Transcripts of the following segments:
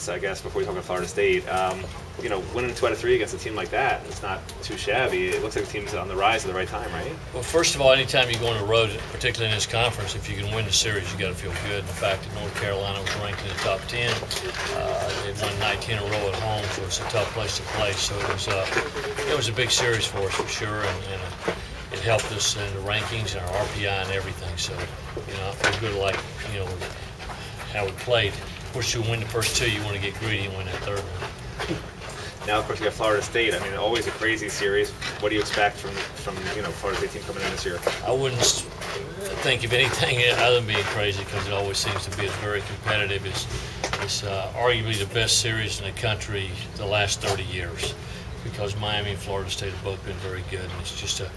I guess before we talk about Florida State, you know, winning 2 out of 3 against a team like that, it's not too shabby. It looks like the team's on the rise at the right time, right? Well, first of all, anytime you go on the road, particularly in this conference, if you can win the series, you got to feel good. The fact that North Carolina was ranked in the top 10, they've won 19 in a row at home, so it's a tough place to play. So it was a big series for us for sure, and it helped us in the rankings and our RPI and everything. So, you know, I feel good like, you know, how we played. Of course, you win the first 2, you want to get greedy and win that third one. Now, of course, you got Florida State. I mean, always a crazy series. What do you expect from you know, Florida State team coming in this year? I wouldn't think of anything other than being crazy, because it always seems to be very competitive. It's arguably the best series in the country the last 30 years, because Miami and Florida State have both been very good. And it's just a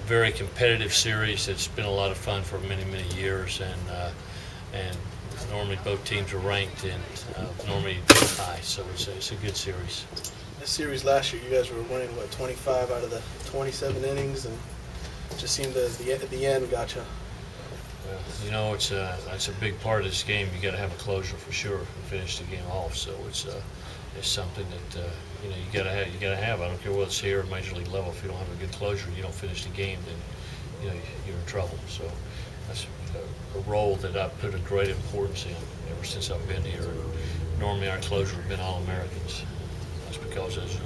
very competitive series that's been a lot of fun for many, many years. And normally both teams are ranked and normally high, so it's a good series. This series last year, you guys were winning, what, 25 out of the 27 innings, and it just seemed that at the end got you. Well, you know, that's a big part of this game. You got to have a closure for sure and finish the game off. So it's something that you know, you got to have. I don't care whether it's here or major league level. If you don't have a good closure, you don't finish the game, then you know you're in trouble. So that's a role that I've put a great importance in ever since I've been here. And normally our closure have been All-Americans. That's because it's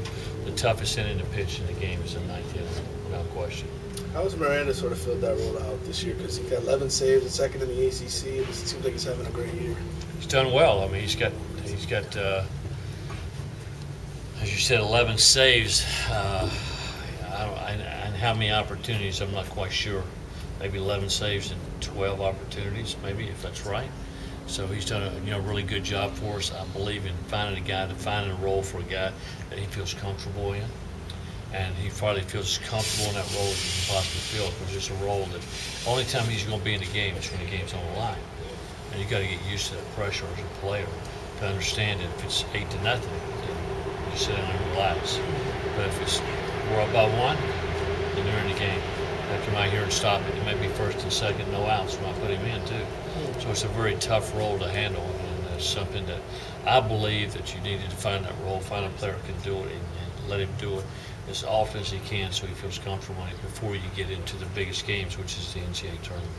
the toughest inning to pitch in the game is the 9th inning, without question. How has Miranda sort of filled that role out this year? Because he got 11 saves, and second in the ACC. It seems like he's having a great year. He's done well. I mean, he's got as you said, 11 saves. And how many opportunities, I'm not quite sure. Maybe 11 saves and 12 opportunities, maybe, if that's right. So he's done a really good job for us. I believe in finding a role for a guy that he feels comfortable in, and he probably feels as comfortable in that role as he can possibly feel, because it's a role that only time he's going to be in the game is when the game's on the line, and you got to get used to that pressure as a player to understand that if it's 8-0, then you sit down and relax. But if we're up by 1, then they're in the game. I come out here and stop it. It may be first and second, no outs when I put him in too. So it's a very tough role to handle, and it's something that I believe that you needed to find that role, find a player who can do it, and let him do it as often as he can, so he feels comfortable in it before you get into the biggest games, which is the NCAA tournament.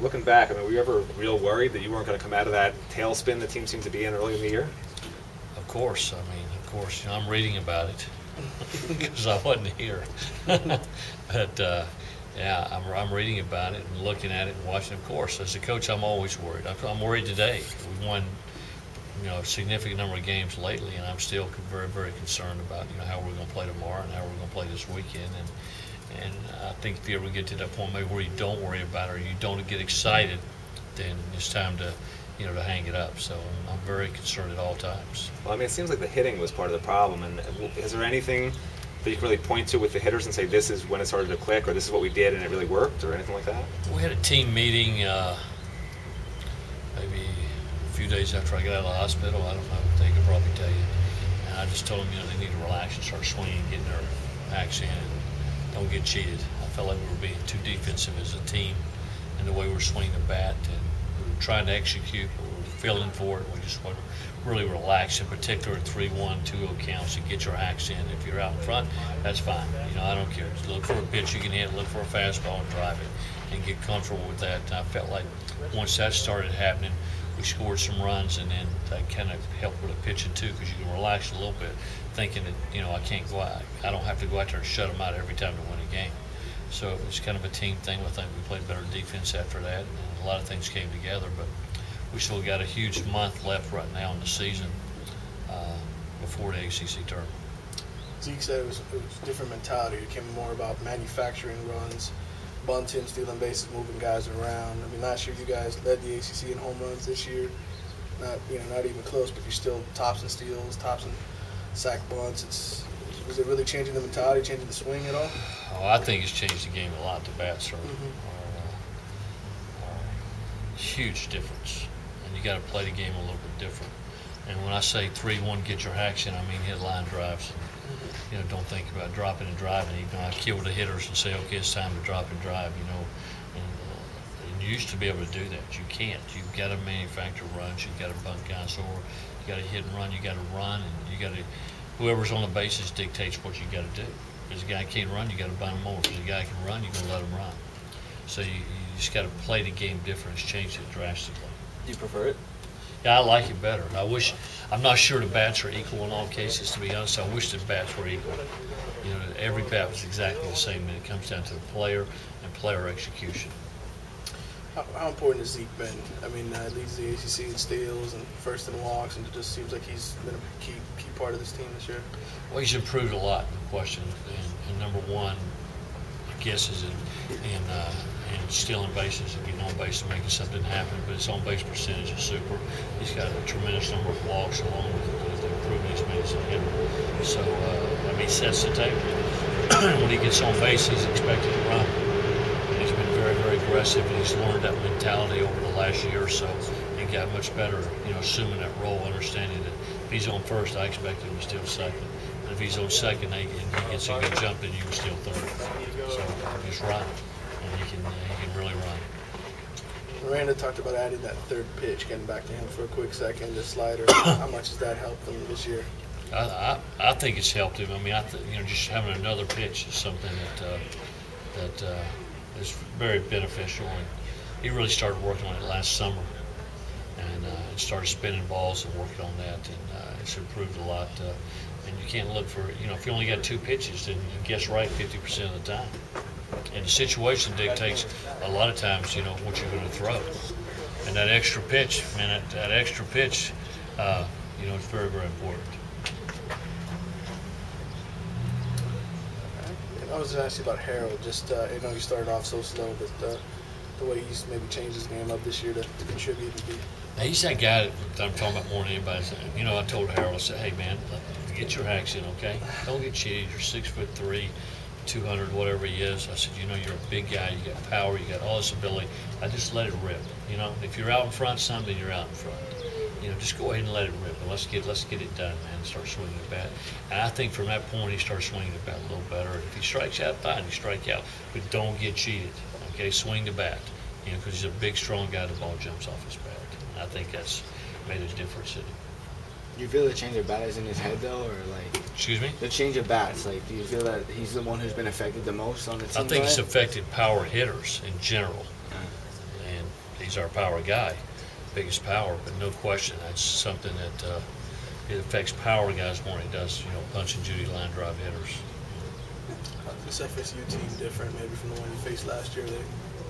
Looking back, I mean, were you ever real worried that you weren't going to come out of that tailspin the team seemed to be in early in the year? Of course. I mean, of course. You know, I'm reading about it because I wasn't here. But yeah, I'm reading about it and looking at it and watching. Of course, as a coach, I'm always worried. I'm worried today. We won, you know, a significant number of games lately, and I'm still very, very concerned about, you know, how we're going to play tomorrow and how we're going to play this weekend. And I think if you ever get to that point maybe where you don't worry about it or you don't get excited, then it's time to, you know, to hang it up. So I'm very concerned at all times. Well, I mean, it seems like the hitting was part of the problem. And is there anything that you can really point to with the hitters and say this is when it started to click, or this is what we did and it really worked, or anything like that? We had a team meeting maybe a few days after I got out of the hospital. I don't know. They could probably tell you. And I just told them, you know, they need to relax and start swinging, getting their action in, and don't get cheated. I felt like we were being too defensive as a team in the way we were swinging the bat, and we were trying to execute, but we were feeling for it. We just wanted to really relax, in particular at 3-1, 2-0 counts, and get your hacks in. If you're out in front, that's fine. You know, I don't care. Just look for a pitch you can hit, look for a fastball and drive it, and get comfortable with that. And I felt like once that started happening, we scored some runs, and then that kind of helped with the pitching too, because you can relax a little bit, thinking that, you know, I don't have to go out there and shut them out every time to win a game. So it was kind of a team thing. I think we played better defense after that, and a lot of things came together. But we still got a huge month left right now in the season before the ACC tournament. Zeke said it was a different mentality. It became more about manufacturing runs, bunting, stealing bases, moving guys around. I mean, last year you guys led the ACC in home runs. This year, not even close, but you're still tops in steals, tops in sack bunts. Was it really changing the mentality, changing the swing at all? Oh, I think it's changed the game a lot. The bats are huge difference, and you got to play the game a little bit different. And when I say 3-1, get your action, I mean hit line drives. You know, don't think about dropping and driving. You know, I kill the hitters and say, okay, it's time to drop and drive. You know, and you used to be able to do that. You can't. You've got to manufacture runs. You've got to bunt guys over. got to hit and run. You got to run, and you got to. Whoever's on the bases dictates what you got to do. If a guy can't run, you got to bunt him more. If a guy can run, you got to let him run. So you just got to play the game different. It's changed it drastically. Do you prefer it? Yeah, I like it better. I'm not sure the bats are equal in all cases, to be honest. I wish the bats were equal. You know, every bat was exactly the same, and it comes down to the player and player execution. How important has Zeke been? I mean, leads the ACC in steals and first in walks, and it just seems like he's been a key part of this team this year. Well, he's improved a lot, no question. And number one, I guess, is in stealing bases and getting on base and making something happen. But his on base percentage is super. He's got a tremendous number of walks along with the improvement he's made as a hitter. So, I mean, he sets the table. When he gets on base, he's expected to run. And he's been very, very aggressive, and he's learned that mentality over the last year or so and got much better, you know, assuming that role, understanding that if he's on first, I expect him to steal second. And if he's on second and he gets a good jump, then you can steal third. So he's right, and he can really run. Miranda talked about adding that third pitch, getting back to him for a quick second, the slider. How much has that helped him this year? I think it's helped him. I mean, you know, just having another pitch is something that is very beneficial. And he really started working on it last summer, and started spinning balls and working on that, and it's improved a lot. And you can't look for, you know, if you only got 2 pitches, then you guess right 50% of the time. And the situation dictates a lot of times, you know, what you're going to throw. And that extra pitch, man, that extra pitch, you know, it's very, very important. I was going to ask you about Harold. Just, you know, he started off so slow, but the way he's maybe changed his game up this year to contribute and be. Now, he's that guy that I'm talking about more than anybody. You know, I told Harold, I said, hey, man, get your hacks in, okay? Don't get cheated. You're 6'3", 200, whatever he is. I said, you know, you're a big guy. You got power. You got all this ability. I just let it rip. You know, if you're out in front, something, you're out in front. You know, just go ahead and let it rip. But let's get it done, man, and start swinging the bat. And I think from that point, he starts swinging the bat a little better. If he strikes out, fine, he strike out. But don't get cheated, okay? Swing the bat, you know, because he's a big, strong guy. The ball jumps off his bat. And I think that's made a difference in him. Do you feel the change of bat is in his head, though, or like? Excuse me? The change of bats, like, do you feel that he's the one who's been affected the most on the team? I think it's affected power hitters in general, and he's our power guy, biggest power. But no question, that's something that it affects power guys more than it does, you know, punch and Judy line drive hitters. This FSU team different maybe from the one you faced last year? They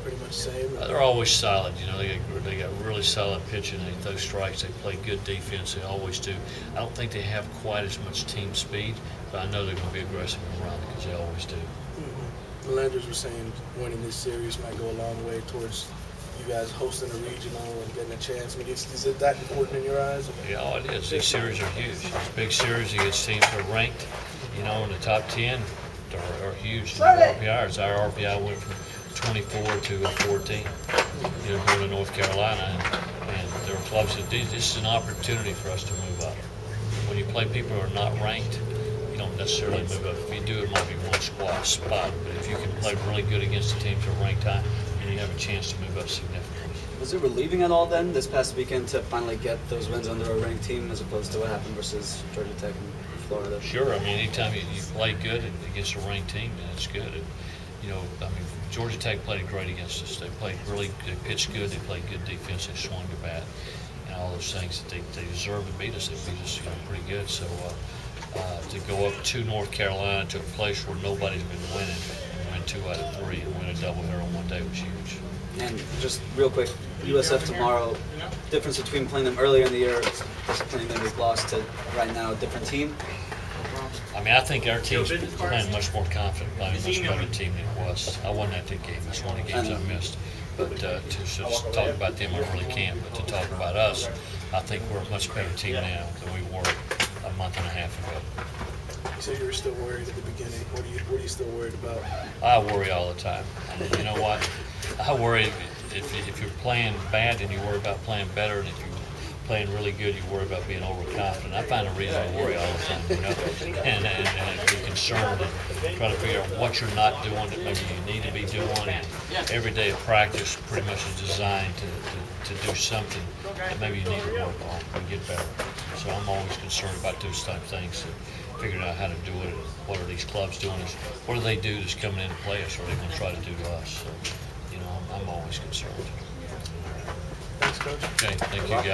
pretty much the same? They're always solid. You know, they got really solid pitching. They throw strikes. They play good defense. They always do. I don't think they have quite as much team speed, but I know they're going to be aggressive and run because they always do. The Landers were saying winning this series might go a long way towards you guys hosting a regional and getting a chance. I mean, is it that important in your eyes? Yeah, oh, it is. These series are huge. These big series against teams that are ranked, you know, in the top 10 are huge. And RPIs. Our RPI went from 24 to 14, you know, going to North Carolina, and there are clubs that do. This is an opportunity for us to move up. When you play people who are not ranked, you don't necessarily move up. If you do, it might be one spot, but if you can play really good against the teams that are ranked high, then you have a chance to move up significantly. Was it relieving at all then this past weekend to finally get those wins under a ranked team as opposed to what happened versus Georgia Tech and Florida? Sure. I mean, anytime you play good against a ranked team, then it's good. You know, I mean, Georgia Tech played great against us. They played really, they pitched good, they played good defense, they swung the bat, and all those things that they deserve to beat us. They beat us, you know, pretty good. So to go up to North Carolina to a place where nobody's been winning, and win 2 out of 3, and win a doubleheader on one day was huge. And just real quick, USF tomorrow, difference between playing them earlier in the year, playing them we've lost to right now, a different team? I mean, I think our team's playing much more confident, playing a much better team than it was. I wasn't at the game. That's one of the games I missed. But to just talk about them, I really can't. But to talk about us, I think we're a much better team now than we were a month and a half ago. You said you were still worried at the beginning. What are you still worried about? I worry all the time. I mean, you know what? I worry if you're playing bad, then you worry about playing better, and if you're playing really good, you worry about being overconfident. I find a reason to worry all the time, you know, and be concerned and try to figure out what you're not doing that maybe you need to be doing. And every day of practice pretty much is designed to do something that maybe you need to work on and get better. So I'm always concerned about those type of things, figuring out how to do it. What are these clubs doing? What do they do that's coming in to play us? Or are they going to try to do to us? So, I'm always concerned. Thanks, Coach. Okay, thank you, guys.